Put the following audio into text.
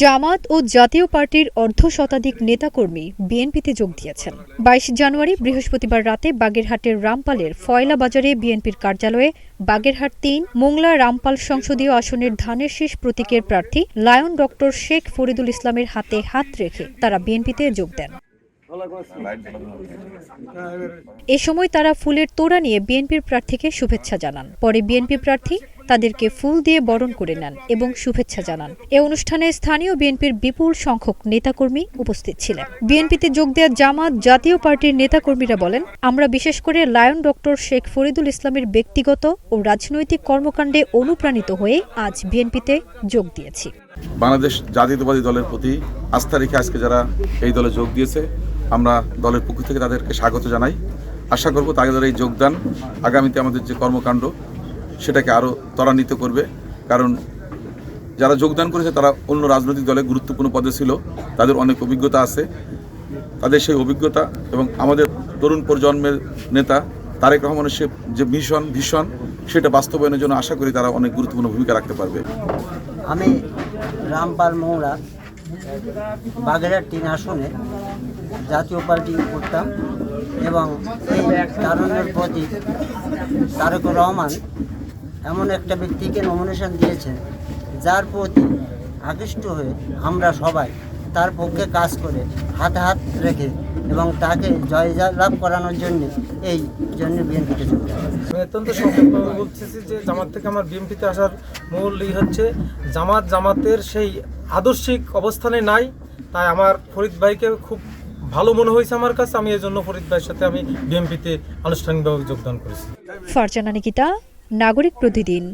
জামাত ও জাতীয় পার্টির অর্ধশতাধিক নেতাকর্মী বিএনপিতে যোগ দিয়েছেন। ২২ জানুয়ারি বৃহস্পতিবার রাতে বাগেরহাটের রামপালের ফয়লা বাজারে বিএনপির কার্যালয়ে বাগেরহাট ৩ মোংলা রামপাল সংসদীয় আসনের ধানের শীষ প্রতীকের প্রার্থী লায়ন ডক্টর শেখ ফরিদুল ইসলামের হাতে হাত রেখে তারা বিএনপিতে যোগ দেন। এ সময় তারা ফুলের তোড়া নিয়ে বিএনপির প্রার্থীকে শুভেচ্ছা জানান। পরে বিএনপি প্রার্থী তাদেরকে ফুল দিয়ে বরণ করে নেন এবং শুভেচ্ছা জানান। এ অনুষ্ঠানে স্থানীয় বিএনপির বিপুল সংখ্যক নেতাকর্মী উপস্থিত ছিলেন। বিএনপিতে যোগ দেওয়া জামাত জাতীয় পার্টির নেতাকর্মীরা বলেন, আমরা বিশেষ করে লায়ন ডক্টর শেখ ফরিদুল ইসলামের ব্যক্তিগত ও রাজনৈতিক কর্মকাণ্ডে অনুপ্রাণিত হয়ে আজ বিএনপিতে যোগ দিয়েছি। বাংলাদেশ জাতীয়তাবাদী দলের প্রতি আস্থা রেখে আজকে যারা এই দলে যোগ দিয়েছে, আমরা দলের পক্ষ থেকে তাদেরকে স্বাগত জানাই। আশা করব তাদের এই যোগদান আগামীতে আমাদের যে কর্মকাণ্ড সেটাকে আরও ত্বরান্বিত করবে। কারণ যারা যোগদান করেছে তারা অন্য রাজনৈতিক দলে গুরুত্বপূর্ণ পদে ছিল, তাদের অনেক অভিজ্ঞতা আছে। তাদের সেই অভিজ্ঞতা এবং আমাদের তরুণ প্রজন্মের নেতা তারেক রহমানের যে ভীষণ সেটা বাস্তবায়নের জন্য আশা করি তারা অনেক গুরুত্বপূর্ণ ভূমিকা রাখতে পারবে। আমি রামপাল মোংলা বাগেরহাট ৩ আসনে জাতীয় পার্টি করতাম এবং এই তারুণ্যের প্রতি তারেক রহমান এমন একটা ব্যক্তিকে নমিনেশন দিয়েছেন যার প্রতি আকৃষ্ট হয়ে আমরা সবাই তার পক্ষে কাজ করে হাতে হাত রেখে এবং তাকে জয়লাভ করানোর জন্য এই জন্য বিএনপিতে যোগ দেওয়া। আমি অত্যন্ত সংক্ষেপভাবে বলতেছি যে জামাত থেকে আমার বিএনপিতে আসার মূল হচ্ছে জামাতের সেই আদর্শিক অবস্থানে নাই, তাই আমার ফরিদ ভাইকে খুব ভালো মনে হয়েছে আমার কাছে। আমি এই জন্য ফরিদ ভাইয়ের সাথে আমি বিএনপিতে আনুষ্ঠানিকভাবে যোগদান করেছি। ফারজানা নিকিতা, নাগরিক প্রতিদিন।